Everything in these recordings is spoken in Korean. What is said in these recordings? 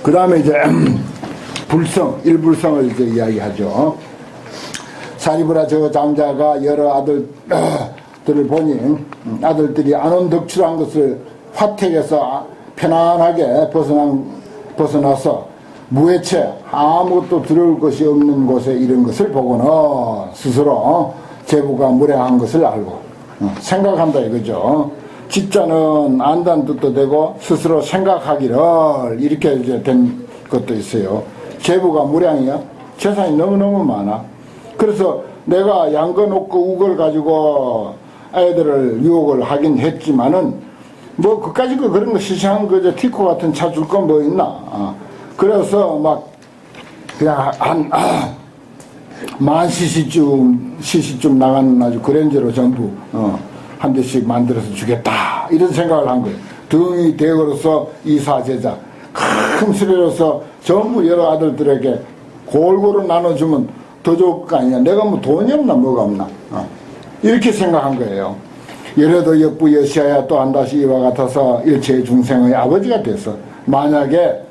그 다음에 이제 불성, 일불성을 이제 이야기하죠. 사리부라 저 장자가 여러 아들들을 보니 아들들이 안온덕출한 것을 화택에서 편안하게 벗어나서 무해체 아무것도 들어올 것이 없는 곳에 이런 것을 보고는 스스로 제부가 무량한 것을 알고 생각한다 이거죠. 진짜는 안다는 뜻도 되고 스스로 생각하기를 이렇게 이제 된 것도 있어요. 제부가 무량이야. 재산이 너무너무 많아. 그래서 내가 양건 없고 우걸 가지고 애들을 유혹을 하긴 했지만은 뭐 그까짓 거 그런 거 시시한 거저 티코 같은 차 줄 건 뭐 있나. 그래서 막 그냥 한 만 cc 쯤 나가는 아주 그랜저로 전부 한 대씩 만들어서 주겠다 이런 생각을 한 거예요. 등이 대거로서 이사제자 큰 수레로서 전부 여러 아들들에게 골고루 나눠주면 더 좋을 거 아니냐. 내가 뭐 돈이 없나 뭐가 없나 이렇게 생각한 거예요. 이래도 역부 여시아야 또 한다시 이와 같아서 일체의 중생의 아버지가 돼서 만약에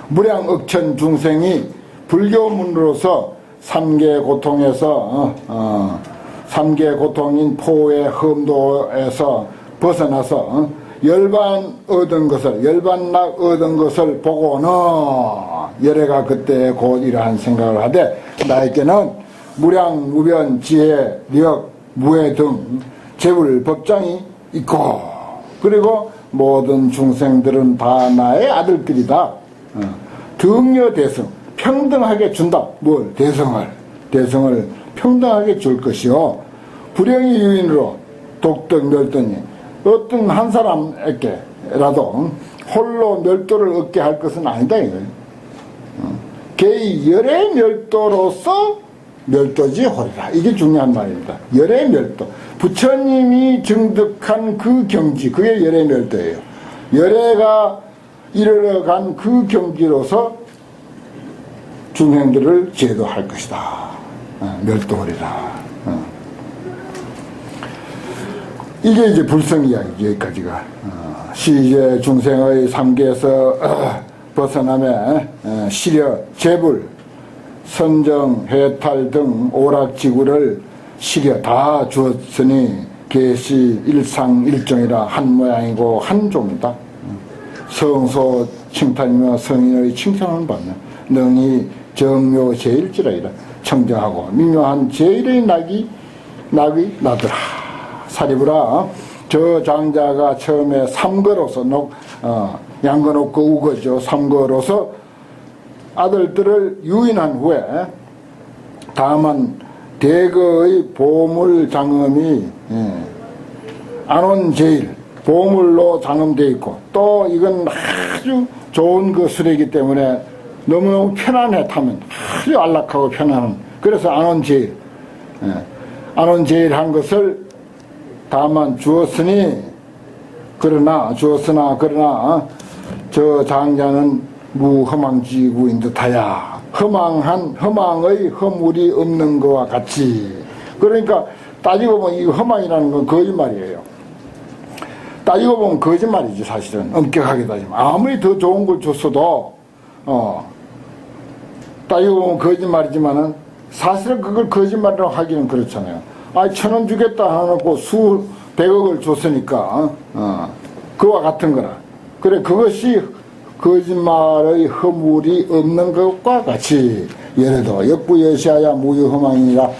무량억천 중생이 불교문으로서 삼계 고통에서 삼계 고통인 포의 험도에서 벗어나서 열반 얻은 것을 보고는 열애가 그때 곧 이러한 생각을 하되 나에게는 무량 무변 지혜 력 무해 등 재불 법장이 있고 그리고 모든 중생들은 다 나의 아들들이다. 등려 대성 평등하게 준다. 뭘? 대성을 평등하게 줄 것이요. 불행의 유인으로 독덕 멸도니 어떤 한 사람에게라도 홀로 멸도를 얻게 할 것은 아니다 이거예요. 개의 열의 멸도로서 멸도지 홀이라. 이게 중요한 말입니다. 열의 멸도. 부처님이 증득한 그 경지, 그게 열의 멸도예요. 열애가 이르러간 그 경지로서 중생들을 제도할 것이다. 멸도하리라. 이게 이제 불성 이야기죠. 여기까지가. 시제 중생의 삼계에서 벗어남에 시려 재불 선정 해탈 등 오락지구를 시려 다 주었으니 계시 일상일종이라 한 모양이고 한 종이다. 성소 칭탄이며 성인의 칭찬을 받는 능히 정묘 제일지라이라. 청정하고 미묘한 제일의 낙이 나더라. 사리부라 저 장자가 처음에 삼거로서 양건 없고 우거죠. 삼거로서 아들들을 유인한 후에 다만 대거의 보물 장엄이 안온제일 보물로 장엄되어 있고 또 이건 아주 좋은 그 술이기 때문에 너무너무 편안해 타면 아주 안락하고 편안한. 그래서 안온제일 안온제일 한 것을 다만 주었으나 그러나 저 장자는 무허망지구인 듯하야. 허망의 허물이 없는 것과 같이. 그러니까 따지고 보면 이 허망이라는 건 거짓말이에요. 따지고 보면 거짓말이지 사실은. 엄격하게 따지면 아무리 더 좋은 걸 줬어도 따지고 보면 거짓말이지만은 사실은 그걸 거짓말이라고 하기는 그렇잖아요. 1,000원 주겠다 해놓고 수백억을 줬으니까 그와 같은 거라. 그래 그것이 거짓말의 허물이 없는 것과 같이 예래도 역부여시아야 무유허망이니라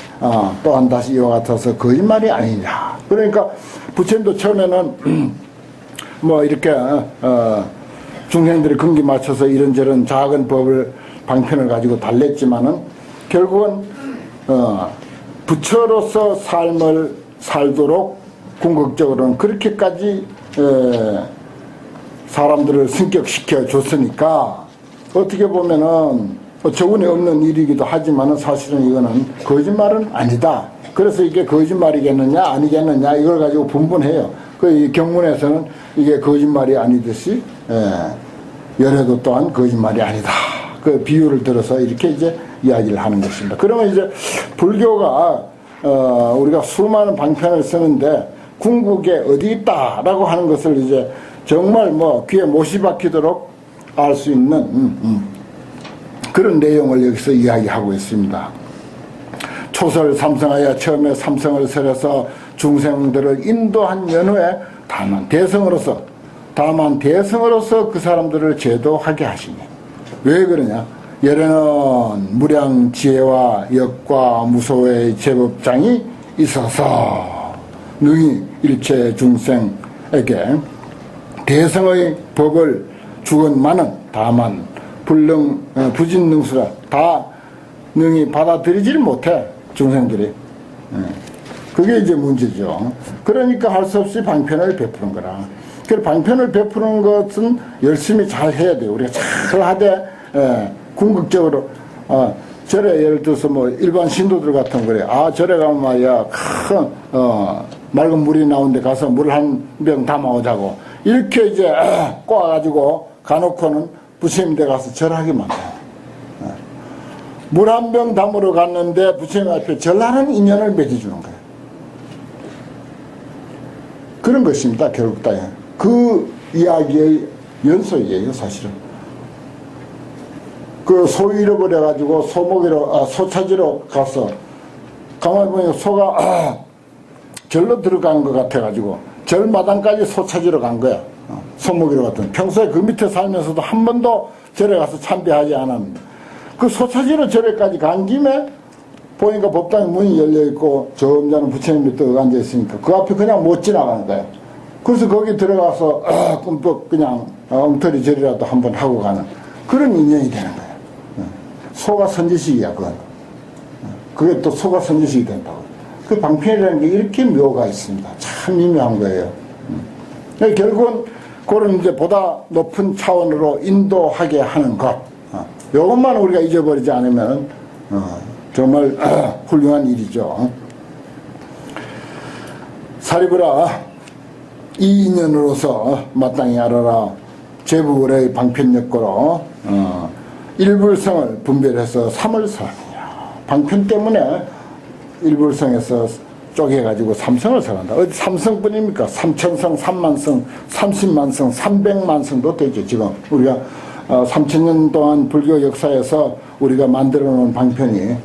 또한 다시 이와 같아서 거짓말이 아니냐. 그러니까 부처님도 처음에는 뭐 이렇게 중생들의 근기 맞춰서 이런저런 작은 법을 방편을 가지고 달랬지만은 결국은 부처로서 삶을 살도록 궁극적으로는 그렇게까지 사람들을 승격시켜 줬으니까 어떻게 보면은 저운이 없는 일이기도 하지만은 사실은 이거는 거짓말은 아니다. 그래서 이게 거짓말이겠느냐 아니겠느냐 이걸 가지고 분분해요. 그 경문에서는 이게 거짓말이 아니듯이 열애도 또한 거짓말이 아니다. 그 비유를 들어서 이렇게 이제 이야기를 하는 것입니다. 그러면 이제 불교가 우리가 수많은 방편을 쓰는데 궁극에 어디 있다라고 하는 것을 이제 정말 뭐 귀에 못이 박히도록 알 수 있는 그런 내용을 여기서 이야기하고 있습니다. 초설 삼성하여 처음에 삼성을 설해서 중생들을 인도한 연후에 다만 대성으로서 그 사람들을 제도하게 하시니. 왜 그러냐? 열에는 무량 지혜와 역과 무소의 제법장이 있어서 능히 일체 중생에게 대성의 법을 주건만은 다만 부진능수라 다 능히 받아들이질 못해 중생들이. 그게 이제 문제죠. 그러니까 할 수 없이 방편을 베푸는 거라. 그 방편을 베푸는 것은 열심히 잘 해야 돼요. 우리가 잘 하되 궁극적으로 절에 예를 들어서 뭐 일반 신도들 같은 거래. 절에 가면 말이야 큰 맑은 물이 나오는데 가서 물 한 병 담아오자고 이렇게 이제 꼬아가지고 가놓고는 부처님 댁 가서 절하기만 해. 물 한 병 담으러 갔는데 부처님 앞에 절하는 인연을 맺어주는 거예요. 그런 것입니다. 결국 다 그 이야기의 연속이에요. 사실은 그 소 잃어버려가지고 소 찾으러 가서 가만히 보니까 소가 절로 들어간 것 같아가지고 절마당까지 소 찾으러 간 거야. 소 먹이러 갔더니 평소에 그 밑에 살면서도 한 번도 절에 가서 참배하지 않았는데 그 소 찾으러 절에까지 간 김에 보니까 법당에 문이 열려있고 점잖은 부처님이 또 앉아있으니까 그 앞에 그냥 못 지나가는 거야. 그래서 거기 들어가서 꿈뻑 그냥 엉터리 절이라도 한번 하고 가는 그런 인연이 되는 거야. 소가 선지식이야 그건. 그게 또 소가 선지식이 된다고. 그 방편이라는 게 이렇게 묘가 있습니다. 참 미묘한 거예요. 결국은 그런 이제 보다 높은 차원으로 인도하게 하는 것. 이것만 우리가 잊어버리지 않으면 정말 훌륭한 일이죠. 사리부라 이 인연으로서 마땅히 알아라. 제부의 방편력고로 일불성을 분별해서 삼을 설하느냐. 방편 때문에 일불성에서 쪼개가지고 삼성을 설한다. 어디 삼성뿐입니까? 3천성, 3만성, 30만성, 300만성도 되죠. 지금 우리가 3000년 동안 불교 역사에서 우리가 만들어 놓은 방편이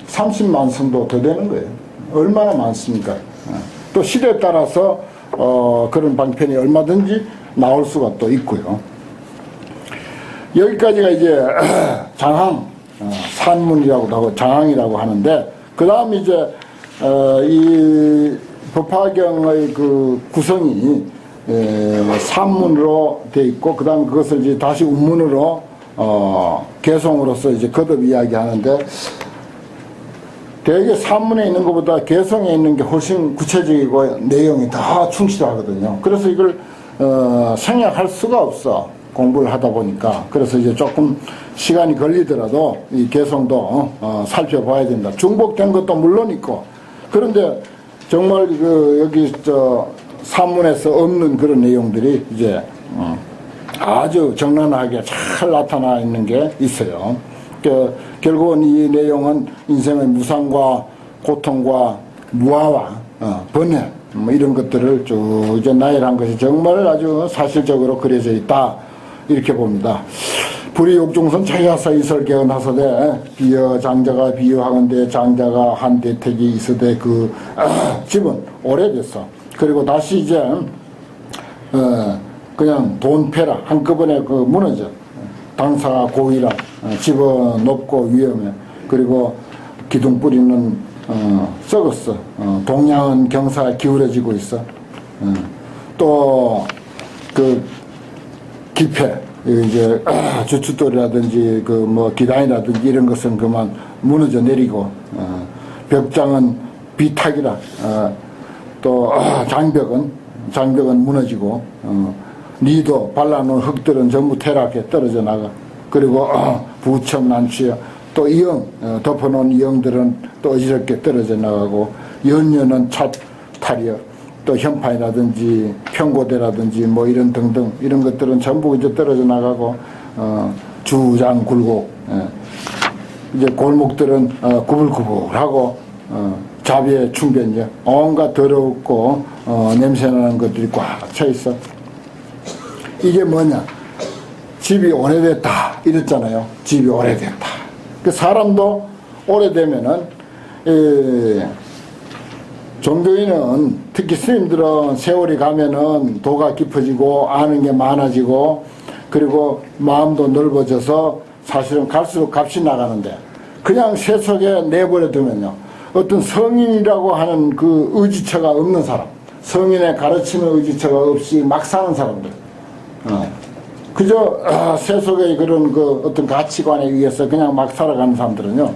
30만성도 더 되는 거예요. 얼마나 많습니까? 또 시대에 따라서 그런 방편이 얼마든지 나올 수가 또 있고요. 여기까지가 이제 장항, 산문이라고도 하고 장항이라고 하는데, 그 다음 이제 이 법화경의 그 구성이 산문으로 돼 있고, 그 다음 그것을 이제 다시 운문으로 개성으로서 이제 거듭 이야기하는데, 대개 산문에 있는 것보다 개성에 있는 게 훨씬 구체적이고 내용이 다 충실하거든요. 그래서 이걸 생략할 수가 없어. 공부를 하다 보니까. 그래서 이제 조금 시간이 걸리더라도 이 개성도 살펴봐야 된다. 중복된 것도 물론 있고. 그런데 정말 여기 산문에서 없는 그런 내용들이 이제 아주 적나라하게 잘 나타나 있는 게 있어요. 결국은 이 내용은 인생의 무상과 고통과 무아와 번뇌 뭐 이런 것들을 쭉 이제 나열한 것이 정말 아주 사실적으로 그려져 있다 이렇게 봅니다. 불의욕중선 자야사 이설개헌 하서되 비여 장자가 비유하건대 장자가 한 대택이 있으되 그 집은 오래됐어. 그리고 다시 이제 그냥 돈패라 한꺼번에 무너져. 당사가 고의라 집어 높고 위험해. 그리고 기둥 뿌리는 썩었어. 동양은 경사가 기울어지고 있어. 또 그 기패 이제 주춧돌이라든지 그 뭐 기단이라든지 이런 것은 그만 무너져 내리고 벽장은 비탁이라 또 장벽은 무너지고 니도 발라놓은 흙들은 전부 퇴락해 떨어져 나가. 그리고 부천 난취야. 또 이영 덮어놓은 이영들은 또 어지럽게 떨어져 나가고 연녀는 탈이여. 또 현판이라든지 평고대라든지 뭐 이런 등등 이런 것들은 전부 이제 떨어져 나가고 주장 굴곡 이제 골목들은 구불구불하고 자비의 충변이야. 온갖 더럽고 냄새나는 것들이 꽉 차 있어. 이게 뭐냐? 집이 오래됐다 이랬잖아요. 집이 오래됐다. 그 사람도 오래되면은 종교인은 특히 스님들은 세월이 가면은 도가 깊어지고 아는 게 많아지고 그리고 마음도 넓어져서 사실은 갈수록 값이 나가는데 그냥 세속에 내버려 두면요 어떤 성인이라고 하는 그 의지처가 없는 사람, 성인의 가르치는 의지처가 없이 막 사는 사람들, 그저 세속의 그런 그 어떤 가치관에 의해서 그냥 막 살아가는 사람들은요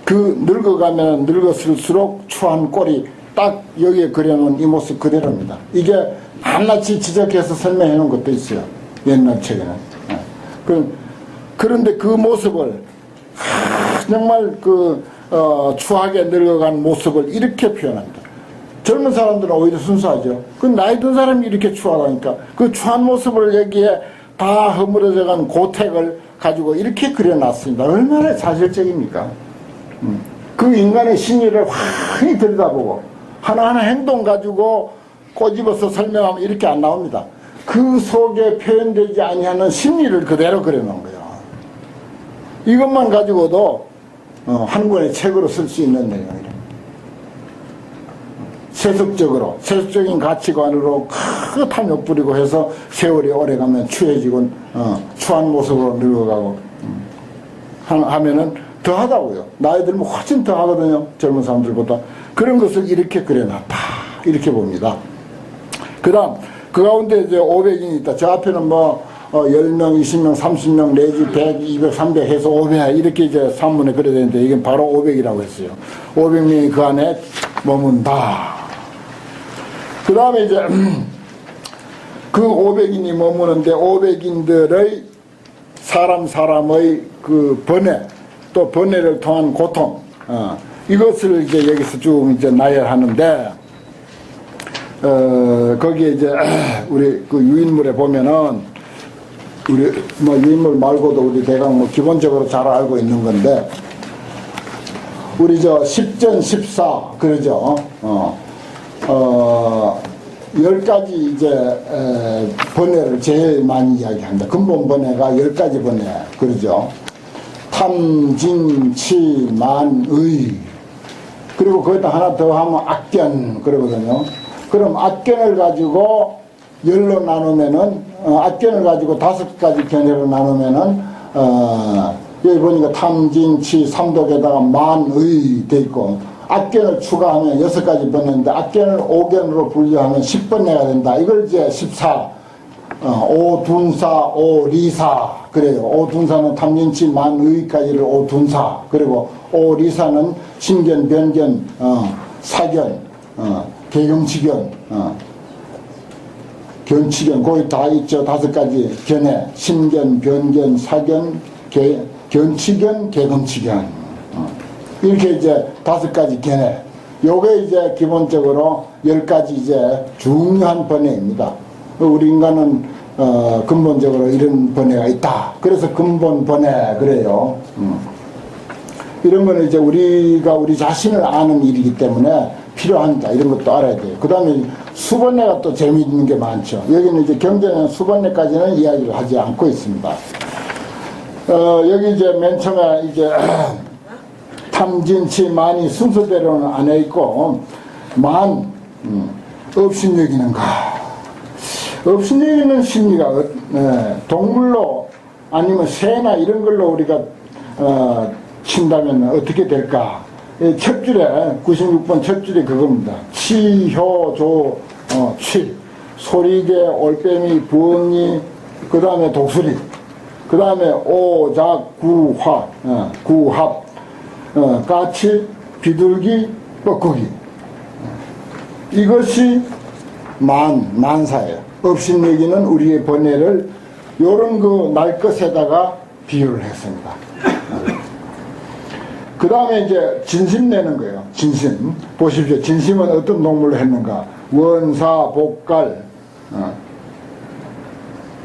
그 늙어가면 늙었을수록 추한 꼴이 딱 여기에 그려놓은 이 모습 그대로입니다. 이게 낱낱이 지적해서 설명해 놓은 것도 있어요. 옛날 책에는. 그런데 그 모습을 정말 추하게 늙어간 모습을 이렇게 표현합니다. 젊은 사람들은 오히려 순수하죠. 그 나이 든 사람이 이렇게 추하다니까 그 추한 모습을 여기에 다 허물어져간 고택을 가지고 이렇게 그려놨습니다. 얼마나 사실적입니까? 그 인간의 심리를 환히 들여다보고 하나하나 행동 가지고 꼬집어서 설명하면 이렇게 안 나옵니다. 그 속에 표현되지 아니하는 심리를 그대로 그려놓은 거예요. 이것만 가지고도 한 권의 책으로 쓸 수 있는 내용이에요. 세속적으로, 세속적인 가치관으로 크 탐욕 부리고 해서 세월이 오래가면 추해지고 추한 모습으로 늙어가고 하면은 더하다고요. 나이 들면 훨씬 더하거든요. 젊은 사람들보다. 그런 것을 이렇게 그려놨다. 이렇게 봅니다. 그 다음 그 가운데 이제 500인이 있다. 저 앞에는 뭐 10명, 20명, 30명 내지 100, 200, 300 해서 500 이렇게 이제 산문에 그려야 되는데 이게 바로 500이라고 했어요. 500명이 그 안에 머문다. 그 다음에 이제 그 500인이 머무는데 500인들의 사람의 그 번뇌 또 번뇌를 통한 고통 이것을 이제 여기서 쭉 이제 나열하는데 거기에 이제 우리 그 유인물에 보면은 우리 뭐 유인물 말고도 우리 대강 뭐 기본적으로 잘 알고 있는 건데 우리 저 10전 14 그러죠. 10가지 이제 번뇌를 제일 많이 이야기합니다. 근본 번뇌가 10가지 번뇌 그러죠. 탐, 진, 치, 만, 의 그리고 거기다 하나 더 하면 악견 그러거든요. 그럼 악견을 가지고 10로 나누면은 악견을 가지고 5가지 견해로 나누면은 여기 보니까 탐, 진, 치, 삼독에다가 만, 의 돼 있고 악견을 추가하면 6가지 번뇌인데 악견을 5견으로 분류하면 10번뇌가 된다. 이걸 이제 14 오둔사, 오리사 그래요. 오둔사는 탐진치, 만의까지를 오둔사 그리고 오리사는 신견, 변견, 사견, 개경치견, 견치견 거기 다 있죠. 5가지 견해 신견, 변견, 사견, 견치견, 개경치견 이렇게 이제 5가지 견해 요게 이제 기본적으로 10가지 이제 중요한 번뇌입니다. 우리 인간은 근본적으로 이런 번뇌가 있다. 그래서 근본 번뇌 그래요. 이런 거는 이제 우리가 우리 자신을 아는 일이기 때문에 필요합니다. 이런 것도 알아야 돼요. 그 다음에 수번뇌가 또 재미있는 게 많죠. 여기는 이제 경전에는 수번뇌까지는 이야기를 하지 않고 있습니다. 여기 이제 맨 처음에 이제 탐진치 만이 순서대로는 안 해 있고 만 업신여기는가 업신여기는 심리가 동물로 아니면 새나 이런 걸로 우리가 친다면 어떻게 될까? 첫 줄에 96번 첫 줄이 그겁니다. 치효조 칠 소리개 올빼미 부엉이 그 다음에 독수리 그 다음에 오작 구화 구합 까치 비둘기 뻐꾸기 이것이 만사예요. 업신여기는 우리의 번뇌를 요런 그 날 것에다가 비유를 했습니다. 그 다음에 이제 진심 내는 거예요. 진심. 보십시오. 진심은 어떤 동물로 했는가? 원사, 복갈.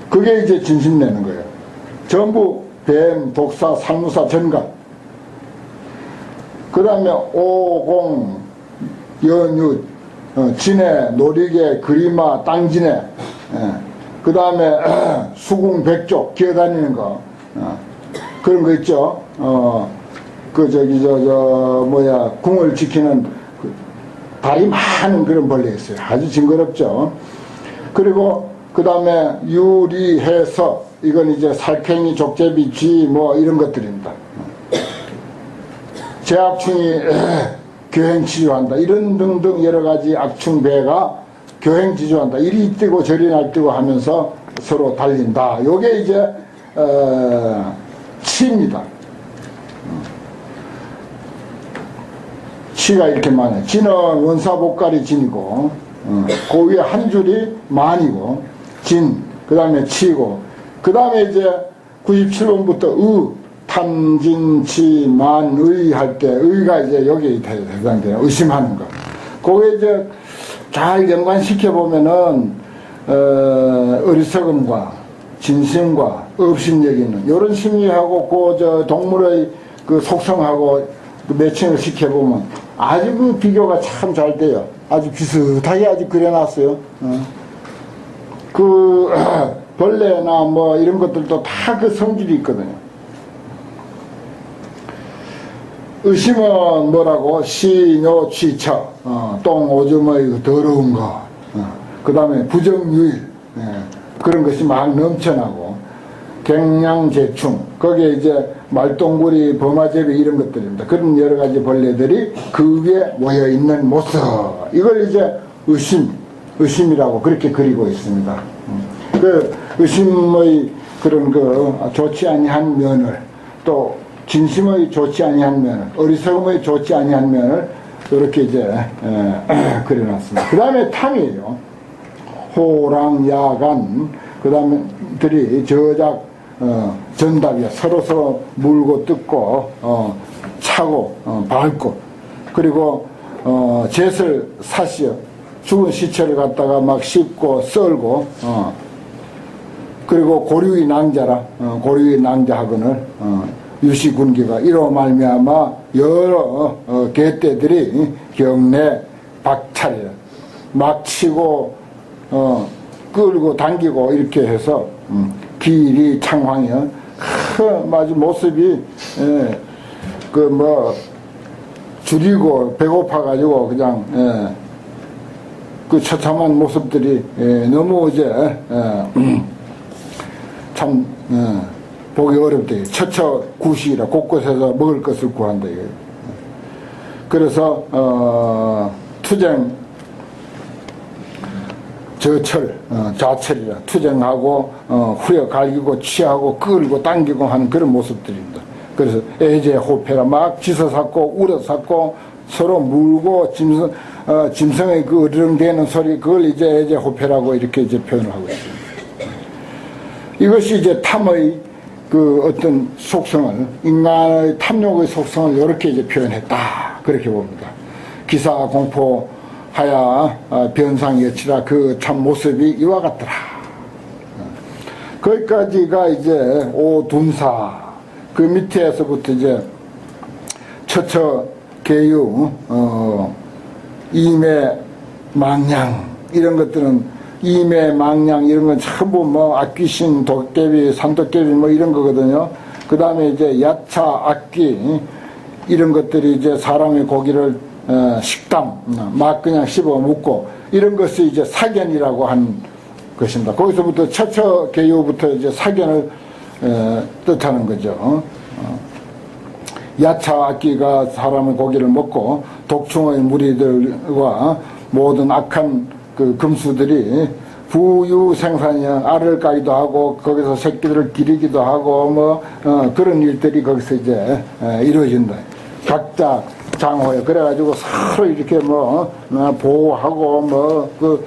그게 이제 진심 내는 거예요. 전부 뱀, 독사, 살무사, 전각. 그 다음에 오공, 연유, 진해, 노리개, 그리마, 땅진해. 그 다음에 수궁백족 기어다니는 거, 그런 거 있죠. 뭐야, 궁을 지키는 다리 많은 그런 벌레 있어요. 아주 징그럽죠. 그리고 그 다음에 유리해서, 이건 이제 살쾡이, 족제비, 쥐 뭐 이런 것들입니다. 제악충이 교행치료한다, 이런 등등 여러 가지 악충배가 교행지주한다, 이리 뛰고 저리 날뛰고 하면서 서로 달린다. 요게 이제 치입니다. 치가 이렇게 많아요. 진은 원사복갈이 진이고, 그 위에 한 줄이 만이고, 진, 그 다음에 치고, 그 다음에 이제 97번부터 탐진치 만의 할 때 의가 이제 여기에 해당돼요. 의심하는 거. 그게 이제 잘 연관시켜 보면은 어리석음과 진심과 업신여기 있는 이런 심리하고 그 동물의 그 속성하고 그 매칭을 시켜 보면 아주 그 비교가 참 잘 돼요. 아주 비슷하게 아주 그려놨어요. 그 벌레나 뭐 이런 것들도 다 그 성질이 있거든요. 의심은 뭐라고? 시뇨 취처, 똥 오줌의 더러운 거, 그 다음에 부정유일, 그런 것이 막 넘쳐나고, 갱냥제충, 거기에 이제 말똥구리, 범아제비 이런 것들입니다. 그런 여러 가지 벌레들이 그 위에 모여 있는 모습, 이걸 이제 의심이라고 그렇게 그리고 있습니다. 그 의심의 그런 그 좋지 아니한 면을, 또 진심의 좋지 아니한 면을, 어리석음의 좋지 아니한 면을 이렇게 이제 그려놨습니다. 그 다음에 탐이에요. 호랑, 야간, 그 다음에 들이 저작, 전답이야. 서로 물고 뜯고, 차고, 밟고, 그리고 젯을 사시어. 죽은 시체를 갖다가 막 씹고 썰고, 그리고 고류의 낭자라, 고류의 낭자하거늘, 유시군기가 이로 말미암아 여러 개떼들이 경내 박찰이라 막 치고 끌고 당기고 이렇게 해서 길이 창황이야. 아주 모습이 그 뭐 줄이고 배고파 가지고 그냥 그 처참한 모습들이 너무 이제 참 보기 어렵대. 처처구시라 곳곳에서 먹을 것을 구한다. 그래서 투쟁, 저철, 자철이라 투쟁하고 후려 갈기고 취하고 끌고 당기고 하는 그런 모습들입니다. 그래서 애제호패라 막 짖어삭고 울어삭고 서로 물고 짐승의 그 어르렁대는 소리, 그걸 이제 애제호패라고 이렇게 이제 표현을 하고 있습니다. 이것이 이제 탐의 그 어떤 속성을, 인간의 탐욕의 속성을 이렇게 이제 표현했다, 그렇게 봅니다. 기사 공포하야 변상 여치라, 그 참 모습이 이와 같더라. 거기까지가 이제 오둔사, 그 밑에서부터 이제 처처 계유, 이매 망냥 이런 것들은, 이매, 망냥 이런 건 전부 뭐 악귀신, 도깨비, 산도깨비 뭐 이런 거거든요. 그 다음에 이제 야차, 악귀 이런 것들이 이제 사람의 고기를 식담 막 그냥 씹어 먹고 이런 것이 이제 사견이라고 한 것입니다. 거기서부터 처처계유부터 이제 사견을 뜻하는 거죠. 야차, 악귀가 사람의 고기를 먹고 독충의 무리들과 모든 악한 그 금수들이 부유 생산이야, 알을 까기도 하고 거기서 새끼들을 기르기도 하고 뭐 그런 일들이 거기서 이제 이루어진다. 각자 장호에 그래가지고 서로 이렇게 뭐 보호하고 뭐 그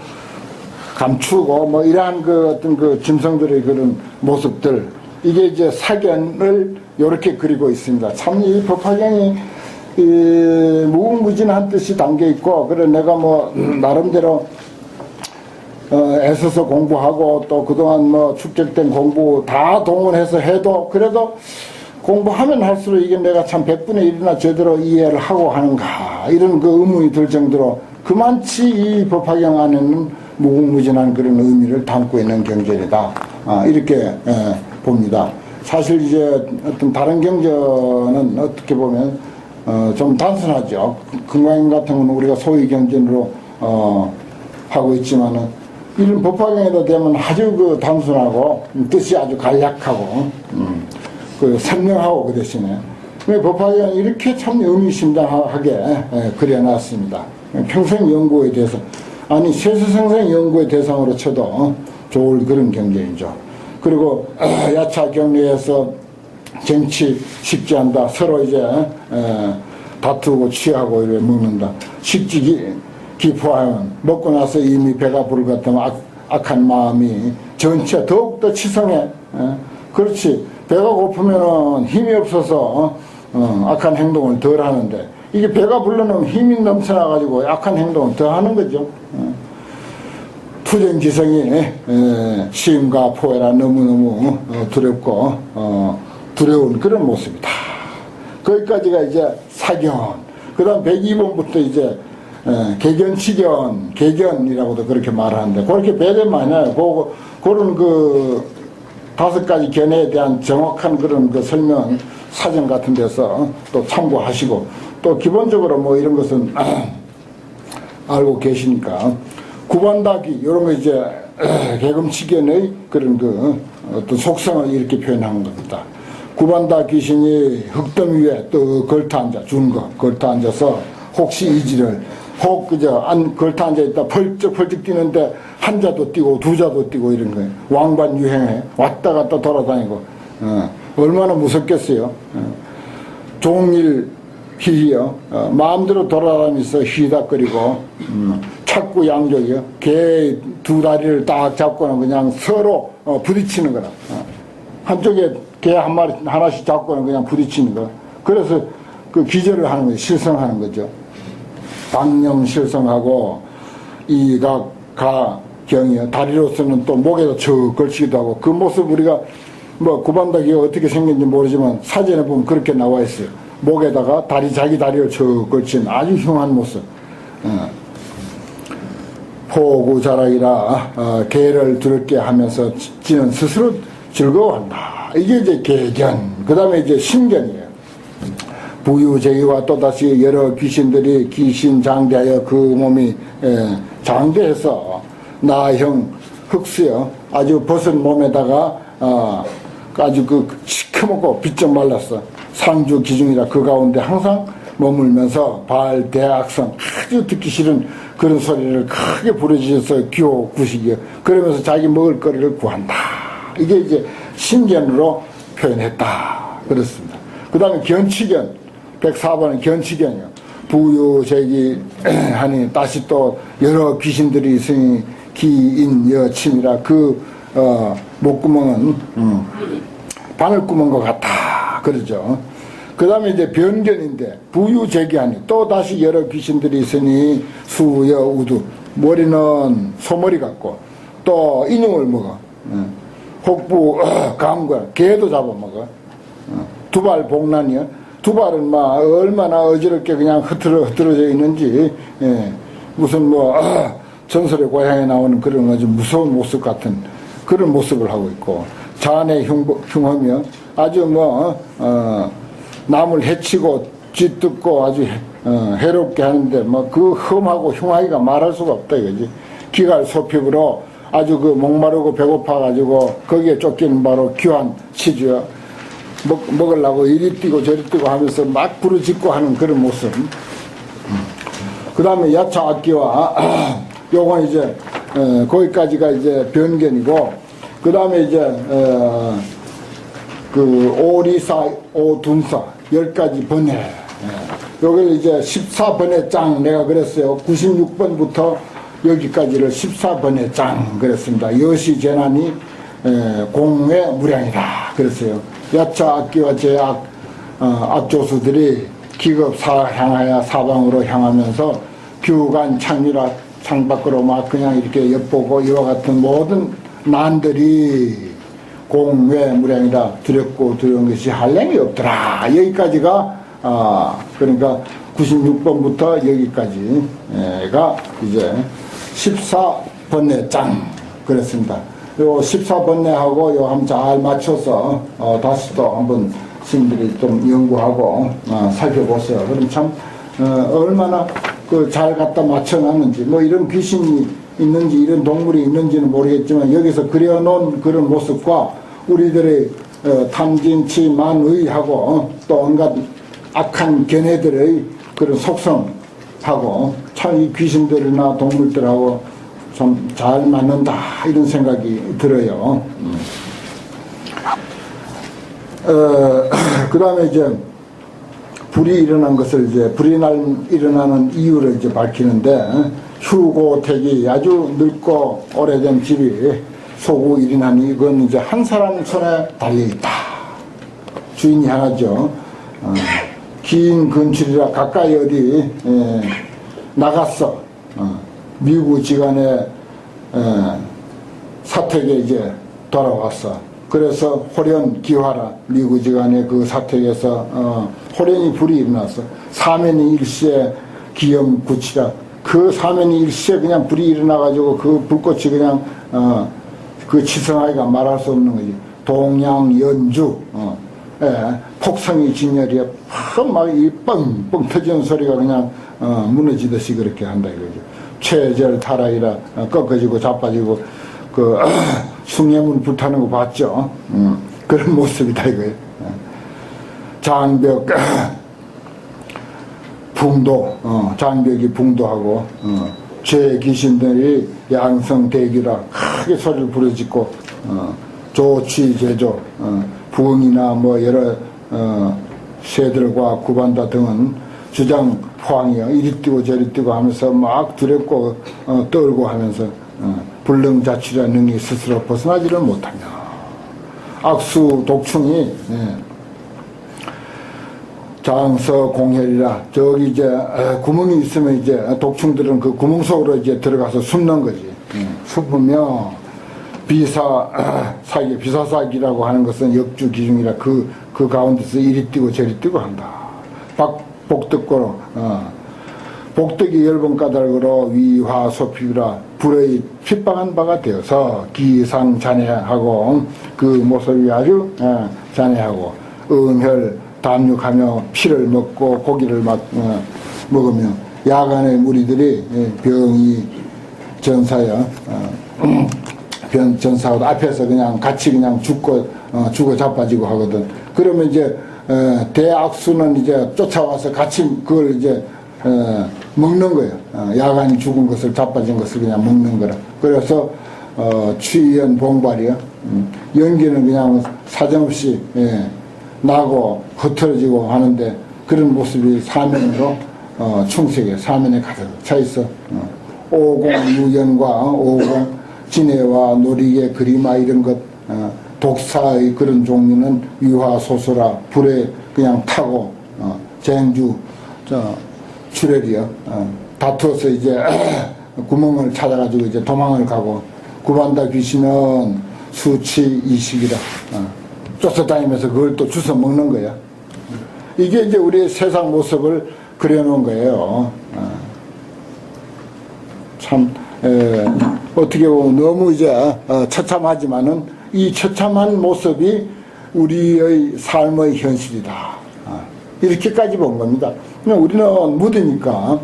감추고 뭐 이러한 그 어떤 그 짐승들의 그런 모습들, 이게 이제 사견을 이렇게 그리고 있습니다. 참 이 법화경이 무궁무진한 뜻이 담겨 있고, 그래 내가 뭐 나름대로 애써서 공부하고 또 그동안 뭐 축적된 공부 다 동원해서 해도 그래도 공부하면 할수록 이게 내가 참 100분의 1이나 제대로 이해를 하고 하는가, 이런 그 의문이 들 정도로 그만치 이 법화경 안에는 무궁무진한 그런 의미를 담고 있는 경전이다. 이렇게 봅니다. 사실 이제 어떤 다른 경전은 어떻게 보면 좀 단순하죠. 금강경 같은 경우는 우리가 소위 경전으로 하고 있지만은 이런 법화경에다 대면 아주 그 단순하고 뜻이 아주 간략하고 그 설명하고 그 대신에 법화경은 이렇게 참 의미심장하게 그려놨습니다. 평생 연구에 대해서 아니 세세성생 연구의 대상으로 쳐도 좋을 그런 경전이죠. 그리고 야차 격리에서 정치 쉽지 않다. 서로 이제 다투고 취하고 이렇게 먹는다. 식지 기포하면 먹고 나서 이미 배가 부를 것 같으면 악한 마음이 전체 더욱더 치성해. 그렇지. 배가 고프면은 힘이 없어서 악한 행동을 덜 하는데 이게 배가 불러놓으면 힘이 넘쳐나 가지고 악한 행동을 더 하는 거죠. 투정지성이 시임과 포해라 너무너무 두렵고 두려운 그런 모습이다. 거기까지가 이제 사견. 그 다음 102번부터 이제 개견치견, 개견이라고도 그렇게 말하는데 그렇게 배제 많이 해요. 그런 그 5가지 견해에 대한 정확한 그런 그 설명 사전 같은 데서 또 참고하시고 또 기본적으로 뭐 이런 것은 알고 계시니까 구반다기 이런 거 이제 개금치견의 그런 그 어떤 속성을 이렇게 표현한 겁니다. 구반다 귀신이 흙더미 위에 또 걸터 앉아 준 거, 걸터 앉아서 혹시 이지를 혹 그저 걸터 앉아 있다 펄쩍펄쩍 뛰는데 한 자도 뛰고 두 자도 뛰고 이런 거예요. 왕반 유행해 왔다 갔다 돌아다니고 얼마나 무섭겠어요. 종일 희희요. 마음대로 돌아다니면서 휘닥거리고 착구 양족이요. 개 두 다리를 딱 잡고는 그냥 서로 부딪히는 거라. 한쪽에 개 한 마리 하나씩 잡고는 그냥 부딪히는 거. 그래서 그 기절을 하는 거죠. 실성하는 거죠. 방념 실성하고 이가 경이요. 다리로서는 또 목에도 척 걸치기도 하고 그 모습 우리가 뭐 구반다기가 어떻게 생긴지 모르지만 사진에 보면 그렇게 나와 있어요. 목에다가 자기 다리를 척 걸친 아주 흉한 모습. 포구자락이라 개를 두렵게 하면서 지는 스스로 즐거워한다. 이게 이제 개견. 그 다음에 이제 신견이에요. 부유제기와 또다시 여러 귀신들이 귀신장대하여 그 몸이 장대해서 나형 흙수여 아주 벗은 몸에다가 아주 그 시커멓고 비쩍 말랐어. 상주 기중이라 그 가운데 항상 머물면서 발대악성 아주 듣기 싫은 그런 소리를 크게 부르짖어서 기호 구식이요. 그러면서 자기 먹을 거리를 구한다. 이게 이제 신견으로 표현했다. 그렇습니다. 그 다음에 견치견 104번은 견치견이요. 부유제기하니 다시 또 여러 귀신들이 있으니 기인여침이라 그 목구멍은 바늘구멍과 같다. 그러죠. 그 다음에 이제 변견인데 부유제기하니 또 다시 여러 귀신들이 있으니 수여우두 머리는 소머리 같고 또 인용을 먹어. 혹부 감과 개도 잡아먹어. 두발 복난이요. 두발은 막 얼마나 어지럽게 그냥 흐트러져 있는지 무슨 뭐 전설의 고향에 나오는 그런 아주 무서운 모습 같은 그런 모습을 하고 있고 자안의 흉하며 아주 뭐 남을 해치고 쥐뜯고 아주 해롭게 하는데 뭐 그 험하고 흉하기가 말할 수가 없다 이거지. 기갈 소핍으로 아주 그 목마르고 배고파 가지고 거기에 쫓기는 바로 귀한 치주요. 먹으려고 이리 뛰고 저리 뛰고 하면서 막 부르짖고 하는 그런 모습. 그 다음에 야차 악기와 요건 이제 거기까지가 이제 변견이고 그 다음에 이제 그 오리사 오둔사 10가지 번뇌 여기를 이제 14번의 장 내가 그랬어요. 96번부터 여기까지를 14번의 장 그랬습니다. 여시 재난이 공의 무량이다 그랬어요. 야차 악기와 제악 악조수들이 기급 향하여 사방으로 향하면서 규간 창유라 창밖으로 막 그냥 이렇게 엿보고 이와 같은 모든 난들이 공외 무량이라 두렵고 두려운 것이 한량이 없더라. 여기까지가 그러니까 96번부터 여기까지가 이제 14 번뇌장 그렇습니다. 요 14번뇌하고 요 한번 잘 맞춰서 다시 또 한번 스님들이 좀 연구하고 살펴보세요. 그럼 참 얼마나 그 잘 갖다 맞춰놨는지, 뭐 이런 귀신이 있는지 이런 동물이 있는지는 모르겠지만 여기서 그려놓은 그런 모습과 우리들의 탐진치만의하고 또 온갖 악한 견해들의 그런 속성하고 참 이 귀신들이나 동물들하고 좀 잘 맞는다 이런 생각이 들어요. 그 다음에 이제 불이 일어난 것을 이제 불이 일어나는 이유를 이제 밝히는데, 휴고택이 아주 늙고 오래된 집이 소고 일어나니 이건 이제 한 사람 손에 달려있다. 주인이 하나죠. 긴 근출이라 가까이 어디 나갔어. 미국 지간에 사택에 이제 돌아왔어. 그래서 호련 기화라 미국 지간에 그 사택에서 호련이 불이 일어났어. 사면이 일시에 기염구치라. 그 사면이 일시에 그냥 불이 일어나가지고 그 불꽃이 그냥 그 치성하기가 말할 수 없는 거지. 동양연주 폭성이 진열이야. 막이 뻥뻥 터지는 소리가 그냥 무너지듯이 그렇게 한다 이거죠. 최절타락이라 꺾어지고 자빠지고 그 숭례문 불타는 거 봤죠. 그런 모습이다 이거예요. 장벽 붕도 장벽이 붕도하고 죄 귀신들이 양성대기라 크게 소리를 부르짖고 조취제조 부엉이나 뭐 여러 새들과 구반다 등은 주장 포항이요 이리 뛰고 저리 뛰고 하면서 막 두렵고 떨고 하면서 불능자취라 능히 스스로 벗어나지를 못하며 악수 독충이 장서 공혈이라 저기 이제 구멍이 있으면 이제 독충들은 그 구멍 속으로 이제 들어가서 숨는 거지. 숨으며 비사사기 비사사기라고 하는 것은 역주 기중이라 그 가운데서 이리 뛰고 저리 뛰고 한다. 복덕고로 복덕이 열번 까닭으로 위화 소피라 불의 핍박한 바가 되어서 기상 잔해하고 그 모습이 아주 잔해하고 음혈 담육하며 피를 먹고 고기를 먹으며 야간에 무리들이 병이 전사여 전사하고 앞에서 그냥 같이 그냥 죽고 자빠지고 하거든. 그러면 이제 대악수는 이제 쫓아와서 같이 그걸 이제 먹는 거예요. 야간이 죽은 것을 자빠진 것을 그냥 먹는 거라. 그래서 취연 봉발이요. 연기는 그냥 사정없이 나고 흩어지고 하는데 그런 모습이 사면으로 충색에 사면에 가득 차 있어. 오공유연과 오공 진해와 놀이의 그림화 이런 것 독사의 그런 종류는 위화소소라 불에 그냥 타고 쟁주 출혈이요. 다투어서 이제 구멍을 찾아가지고 이제 도망을 가고 구반다 귀신은 수치 이식이라 쫓아다니면서 그걸 또 주워 먹는 거야. 이게 이제 우리의 세상 모습을 그려놓은 거예요. 참 어떻게 보면 너무 이제 처참하지만은 이 처참한 모습이 우리의 삶의 현실이다. 이렇게까지 본 겁니다. 우리는 무드니까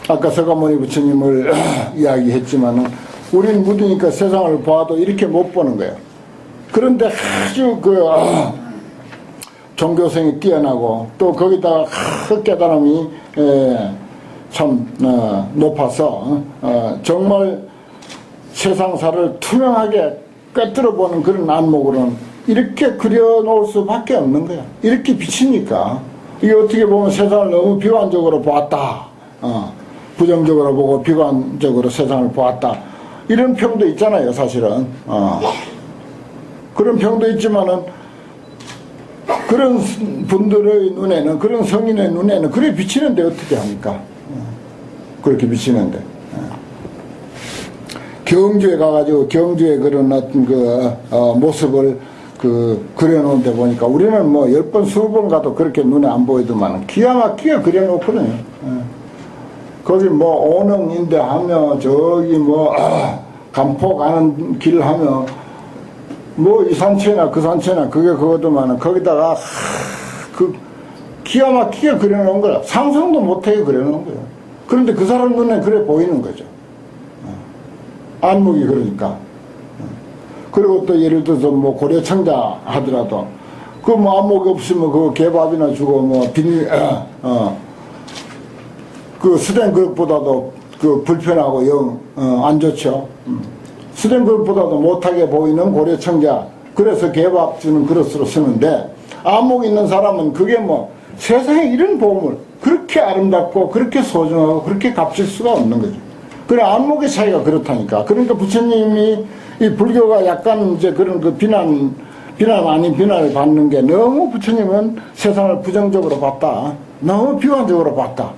아까 서가모니 부처님을 이야기했지만은 우리는 무드니까 세상을 봐도 이렇게 못 보는 거예요. 그런데 아주 그 종교성이 뛰어나고 또 거기다가 깨달음이 참 높아서 정말 세상사를 투명하게 꿰뚫어 보는 그런 안목으로는 이렇게 그려놓을 수밖에 없는 거야. 이렇게 비치니까 이게 어떻게 보면 세상을 너무 비관적으로 보았다. 부정적으로 보고 비관적으로 세상을 보았다. 이런 평도 있잖아요, 사실은. 그런 평도 있지만은 그런 분들의 눈에는, 그런 성인의 눈에는 그래 비치는데 어떻게 합니까? 그렇게 비치는데. 경주에 가가지고 경주에 그런 어떤 모습을 그려놓은 데 보니까 우리는 뭐 10번, 20번 가도 그렇게 눈에 안 보이더만 기가 막히게 그려놓거든요. 거기 뭐 오능인데 하며 저기 뭐 간포 가는 길 하면 뭐 이 산채나 그 산채나 그게 그거도만 거기다가 그 기가 막히게 그려놓은 거야. 상상도 못하게 그려놓은 거야. 그런데 그 사람 눈에 그래 보이는 거죠. 안목이 그러니까. 그리고 또 예를 들어서 뭐 고려청자 하더라도 그 뭐 안목이 없으면 그 개밥이나 주고 뭐 비닐 그 수된 그릇보다도 그 불편하고 영 안 좋죠. 수된 그릇보다도 못하게 보이는 고려청자, 그래서 개밥 주는 그릇으로 쓰는데, 안목 있는 사람은 그게 뭐 세상에 이런 보물 그렇게 아름답고 그렇게 소중하고 그렇게 값질 수가 없는 거죠. 그래, 안목의 차이가 그렇다니까. 그러니까 부처님이 이 불교가 약간 이제 그런 그 비난 아닌 비난을 받는 게, 너무 부처님은 세상을 부정적으로 봤다, 너무 비관적으로 봤다,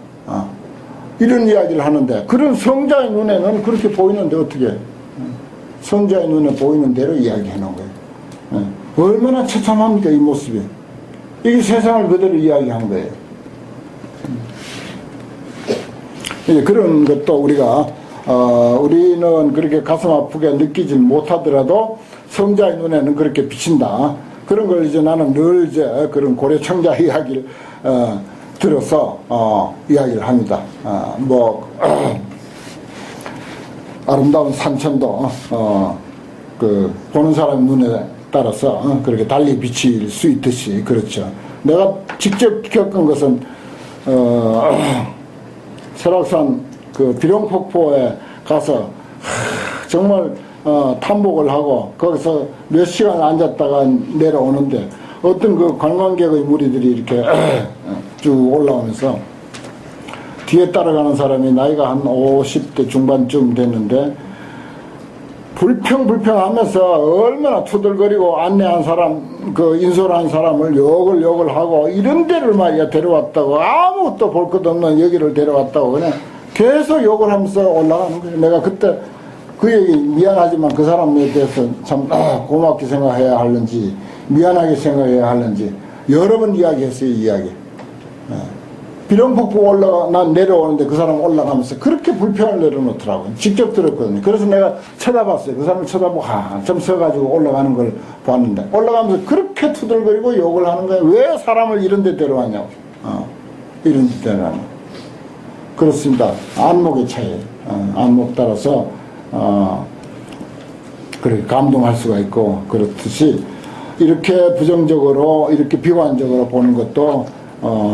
이런 이야기를 하는데, 그런 성자의 눈에는 그렇게 보이는데 어떻게 성자의 눈에 보이는 대로 이야기해 놓은 거예요. 얼마나 처참합니까, 이 모습이. 이게 세상을 그대로 이야기한 거예요. 그런 것도 우리가 우리는 그렇게 가슴 아프게 느끼지 못하더라도 성자의 눈에는 그렇게 비친다. 그런 걸 이제 나는 늘 이제 그런 고려청자 이야기를 들어서 이야기를 합니다. 아름다운 산천도 그 보는 사람 눈에 따라서 그렇게 달리 비칠 수 있듯이, 그렇죠. 내가 직접 겪은 것은 설악산 그 비룡폭포에 가서 정말 탐복을 하고 거기서 몇 시간 앉았다가 내려오는데, 어떤 그 관광객의 무리들이 이렇게 쭉 올라오면서 뒤에 따라가는 사람이 나이가 한 50대 중반쯤 됐는데, 불평하면서 얼마나 투덜거리고 안내한 사람, 그 인솔한 사람을 욕을 하고, 이런 데를 말이야 데려왔다고, 아무것도 볼 것 없는 여기를 데려왔다고 그냥 계속 욕을 하면서 올라가는 거예요. 내가 그때 그 얘기, 미안하지만 그 사람에 대해서 참 고맙게 생각해야 하는지 미안하게 생각해야 하는지 여러 번 이야기했어요. 이야기. 비룡폭포 난 내려오는데 그 사람 올라가면서 그렇게 불평을 내려놓더라고요. 직접 들었거든요. 그래서 내가 쳐다봤어요. 그 사람을 쳐다보고 한참 서가지고 올라가는 걸 봤는데, 올라가면서 그렇게 투덜거리고 욕을 하는 거예요. 왜 사람을 이런 데 데려왔냐고. 이런 데 데려왔냐고. 그렇습니다. 안목의 차이. 안목 따라서 그렇게 감동할 수가 있고, 그렇듯이 이렇게 부정적으로, 이렇게 비관적으로 보는 것도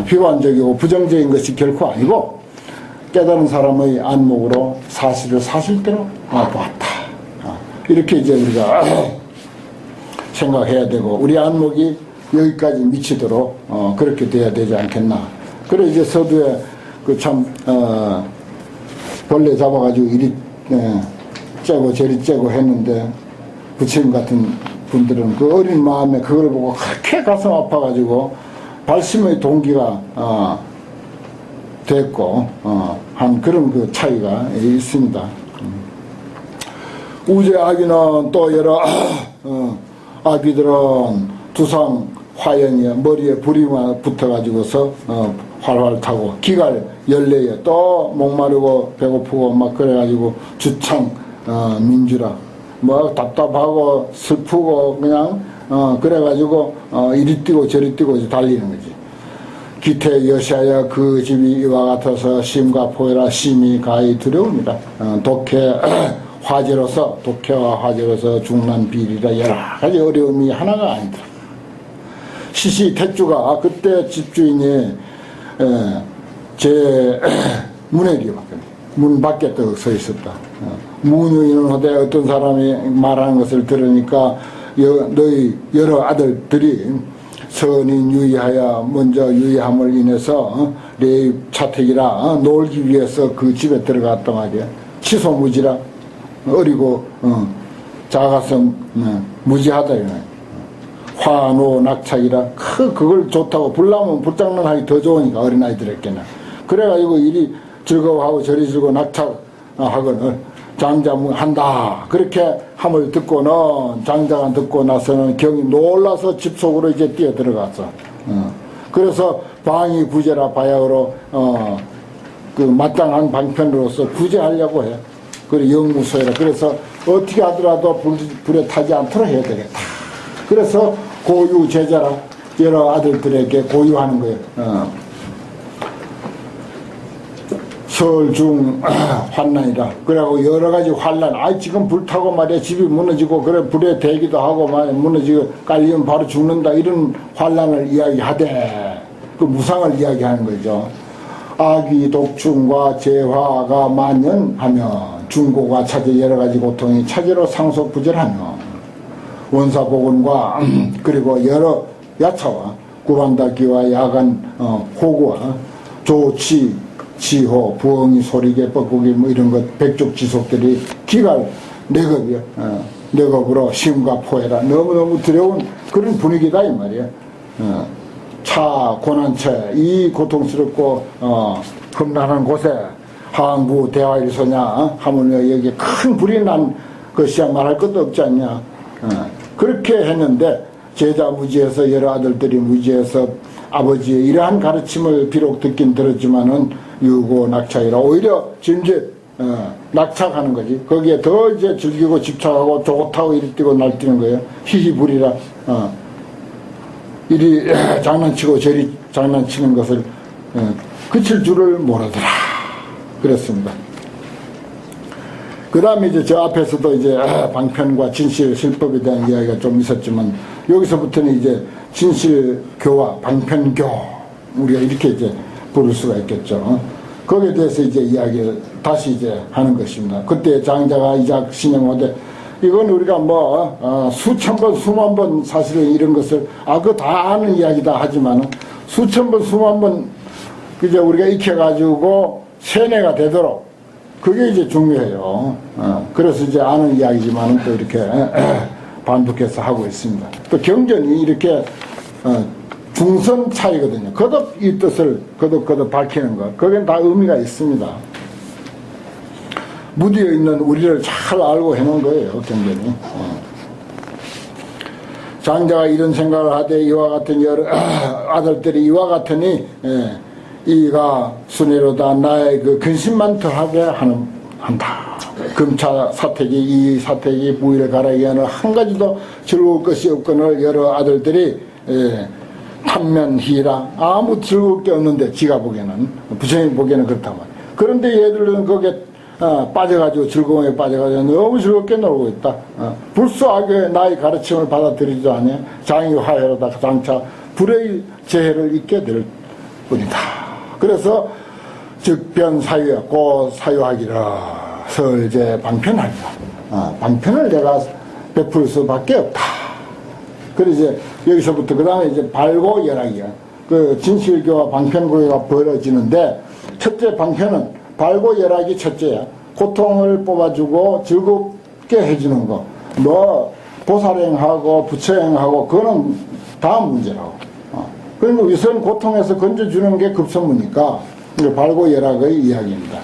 비관적이고 부정적인 것이 결코 아니고, 깨달은 사람의 안목으로 사실을 사실대로 보았다. 이렇게 이제 우리가 생각해야 되고, 우리 안목이 여기까지 미치도록 그렇게 돼야 되지 않겠나. 그래 이제 서두에 그 참 벌레 잡아가지고 이리 째고 저리 째고 했는데, 부처님 같은 분들은 그 어린 마음에 그걸 보고 그렇게 가슴 아파가지고 발심의 동기가 됐고 한 그런 그 차이가 있습니다. 우제 아기는 또 여러 아기들은 두상 화형에 머리에 불이 붙어가지고서 활활 타고, 기갈 열내에 또 목마르고 배고프고 막 그래가지고 주창 민주라 뭐 답답하고 슬프고 그냥 그래가지고 이리 뛰고 저리 뛰고 달리는 거지. 기태 여샤야 그 집이 이와 같아서 심과 포해라 심이 가히 두려웁니다. 독해와 화제로서 중난 비리라 여러 가지 어려움이 하나가 아니더라. 시시 태주가 그때 집주인이 제 문에 문 밖에 또 서 있었다. 무유인은 하되 어떤 사람이 말하는 것을 들으니까 너희 여러 아들들이 선인 유의하여 먼저 유의함을 인해서 내 차택이라 놀기 위해서 그 집에 들어갔단 말이야. 치소무지라 어리고 작아서 무지하다 이거야. 화노 낙착이라 그걸 좋다고, 불나면 불장난하기 더 좋으니까 어린아이들에게는. 그래가지고 이리 즐거워하고 저리 즐거워 낙착하거늘 장자한다 그렇게 함을 듣고는, 장자가 듣고 나서는 경이 놀라서 집 속으로 이제 뛰어 들어갔어. 그래서 방이 구제라 바야흐로 그 마땅한 방편으로서 구제하려고 해. 그래 영무소해라. 그래서 어떻게 하더라도 불에 타지 않도록 해야 되겠다. 그래서 고유 제자라 여러 아들들에게 고유하는 거예요. 설중 환난이라. 그래갖고 여러 가지 환난. 지금 불 타고 말이야 집이 무너지고 그래 불에 대기도 하고 말이야 무너지고 깔리면 바로 죽는다 이런 환난을 이야기하되 그 무상을 이야기하는 거죠. 악이 독충과 재화가 만연하며 중고가 차제 여러 가지 고통이 차제로 상속부절하며 원사복원과 그리고 여러 야차와 구반다기와 야간 호구와 조치 지호 부엉이 소리개 뻐꾸기 뭐 이런 것 백족지속들이 기갈 내겁이요. 내겁으로 심과 포해라 너무너무 두려운 그런 분위기다 이 말이야. 차 고난처 이 고통스럽고 험난한 곳에 항부 대화일소냐 하물며 여기 큰 불이 난 것이야 말할 것도 없지 않냐. 그렇게 했는데 제자 무지에서 여러 아들들이 무지에서 아버지의 이러한 가르침을 비록 듣긴 들었지만은 유고 낙차이라 오히려 짐짓 낙착하는 거지. 거기에 더 이제 즐기고 집착하고 좋다고 이리 뛰고 날뛰는 거예요. 희희불이라 이리 장난치고 저리 장난치는 것을 그칠 줄을 모르더라. 그랬습니다. 그 다음에 이제 저 앞에서도 이제 방편과 진실 실법에 대한 이야기가 좀 있었지만 여기서부터는 이제 진실교와 방편교 우리가 이렇게 이제 부를 수가 있겠죠. 거기에 대해서 이제 이야기를 다시 이제 하는 것입니다. 그때 장자가 이작 신영하되 이건 우리가 뭐 수천 번 수만 번 사실은 이런 것을 그거 다 아는 이야기다 하지만 수천 번 수만 번 그저 우리가 익혀가지고 세뇌가 되도록 그게 이제 중요해요. 그래서 이제 아는 이야기지만은 또 이렇게 반복해서 하고 있습니다. 또 경전이 이렇게 중선 차이거든요. 거듭 이 뜻을 거듭 밝히는 것. 거기엔 다 의미가 있습니다. 무디어 있는 우리를 잘 알고 해놓은 거예요. 경전이. 장자가 이런 생각을 하되 이와 같은 여러 아들들이 이와 같으니 이가 순애로다 나의 그 근심만 더하게 한다. 금차 사택이 이 사택이 부위를 가라기 하는 한 가지도 즐거울 것이 없거늘 여러 아들들이 탐면희라 아무 즐거울 게 없는데 지가 보기에는 부처님 보기에는 그렇단 말이야. 그런데 얘들은 거기에 빠져가지고 즐거움에 빠져가지고 너무 즐겁게 놀고 있다. 불수하게 나의 가르침을 받아들이지도 않아. 장이 화해로다 장차 불의 재해를 잊게 될 뿐이다. 그래서 즉변 사유야 고 사유하기라 설제 방편하리라. 방편을 내가 베풀 수밖에 없다. 그래서 이제 여기서부터 그 다음에 이제 발고 열학이야. 그 진실교와 방편교가 벌어지는데 첫째 방편은 발고 열학이 첫째야. 고통을 뽑아주고 즐겁게 해주는 거. 뭐 보살행하고 부처행하고 그거는 다음 문제라고. 그러니까 우선 고통에서 건져주는 게 급선무니까 발고 열학의 이야기입니다.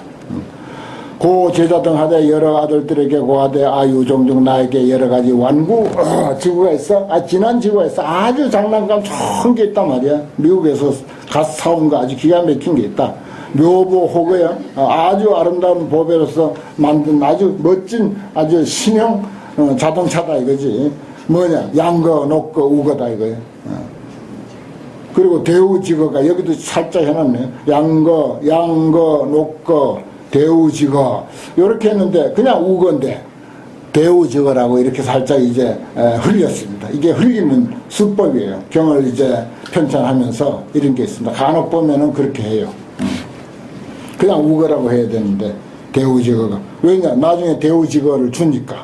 고 제자 등 하되 여러 아들들에게 고하되 아유종종 나에게 여러 가지 완구 지구가 있어. 지난 지구가 있어. 아주 장난감 좋은 게 있단 말이야. 미국에서 갓 사온 거 아주 기가 막힌 게 있다. 묘보 호거야. 아주 아름다운 보배로서 만든 아주 멋진 아주 신형 자동차다 이거지. 뭐냐 양거 녹거 우거다 이거야. 그리고 대우지거가 여기도 살짝 해놨네. 양거 녹거 대우지거 이렇게 했는데 그냥 우거인데 대우지거라고 이렇게 살짝 이제 흘렸습니다. 이게 흘리는 수법이에요. 경을 이제 편찬하면서 이런 게 있습니다. 간혹 보면은 그렇게 해요. 그냥 우거라고 해야 되는데 대우지거가 왜냐 나중에 대우지거를 주니까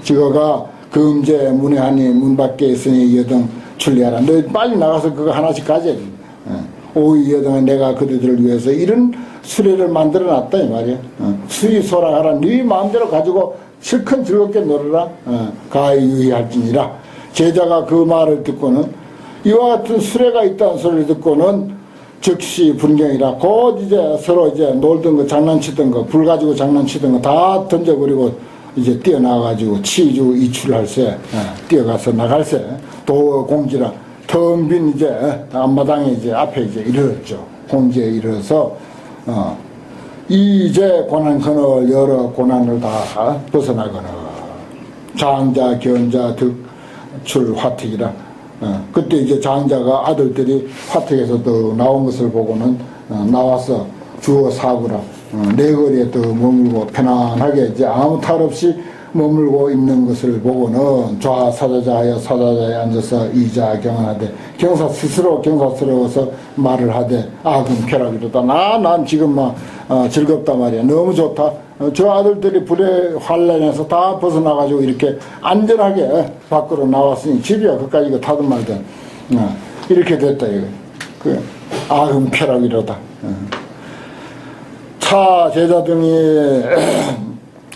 지거가 금제 문외하니 문 밖에 있으니 여등 출리하라. 너 빨리 나가서 그거 하나씩 가져야 돼. 오이 여등은 내가 그들을 위해서 이런 수레를 만들어 놨다 이 말이야. 수리소라하라. 네 마음대로 가지고 실컷 즐겁게 놀아라. 가히 유의할지니라. 제자가 그 말을 듣고는 이와 같은 수레가 있다는 소리를 듣고는 즉시 분경이라. 곧 이제 서로 이제 놀던 거 장난치던 거 불 가지고 장난치던 거 다 던져버리고 이제 뛰어나가지고 치주 이출할세 뛰어가서 나갈세 도 공지라 텅 빈 이제 앞마당에 이제 앞에 이제 이르렀죠. 공지에 이르러서 이제 고난 그늘 여러 고난을 다 벗어나거나 장자 견자 득출 화택이라. 그때 이제 장자가 아들들이 화택에서 또 나온 것을 보고는 나와서 주어 사구라. 내 거리에 또 머물고 편안하게 이제 아무 탈 없이 머물고 있는 것을 보고는 좌사자자하여 사자자에 앉아서 이자 경언하되 경사 스스로 경사스러워서 말을 하되 아금 쾌락이로다. 난 지금 막 즐겁단 말이야. 너무 좋다. 저 아들들이 불의 환란에서 다 벗어나가지고 이렇게 안전하게 밖으로 나왔으니 집이야 그까지 이거 타든 말든 이렇게 됐다 이거. 그 아금 쾌락이로다. 차 제자 등이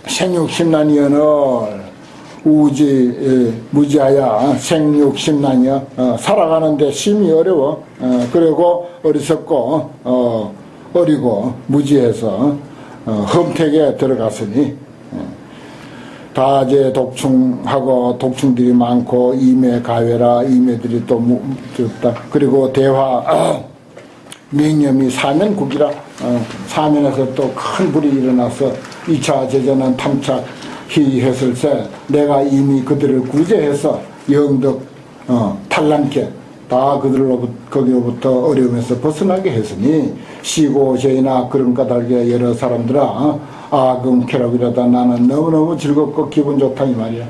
생육심난이여늘 우지 무지하야 생육심난이여. 살아가는데 심히 어려워. 그리고 어리석고 어리고 무지해서 험택에 들어갔으니 다제 독충하고 독충들이 많고 임해 가외라. 임해들이 또 없다. 그리고 대화 맹념이 사면국이라. 사면에서 또 큰 불이 일어나서 2차 제자는 탐착희했을세 내가 이미 그들을 구제해서 영덕 탈란케 다 거기로부터 어려움에서 벗어나게 했으니 시고 죄나 그런 까닭에 여러 사람들아 아금 쾌락이라다. 나는 너무너무 즐겁고 기분 좋다 이 말이야.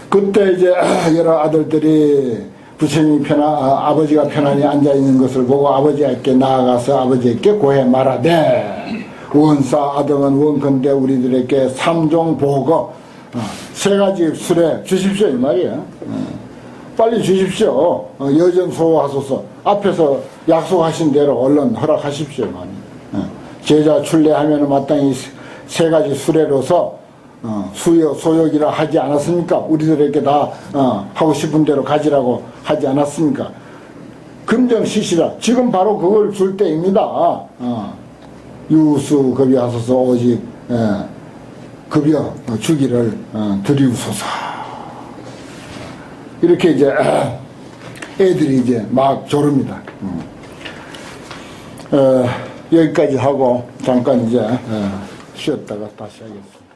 그때 이제 여러 아들들이 부처님이 아버지가 편안히 앉아있는 것을 보고 아버지에게 나아가서 아버지에게 고해 말하되 원사 아등은 원컨대 우리들에게 삼종 보거 세 가지 수레 주십시오 이 말이야. 빨리 주십시오. 여전소하소서. 앞에서 약속하신 대로 얼른 허락하십시오 이 말이야. 제자 출례하면 마땅히 세 가지 수레로서 소욕이라 하지 않았습니까? 우리들에게 다 하고 싶은 대로 가지라고 하지 않았습니까? 금정시시라. 지금 바로 그걸 줄 때입니다. 유수 급여하소서. 오직 급여 주기를 드리우소서. 이렇게 이제 애들이 이제 막 조릅니다. 여기까지 하고 잠깐 이제 쉬었다가 다시 하겠습니다.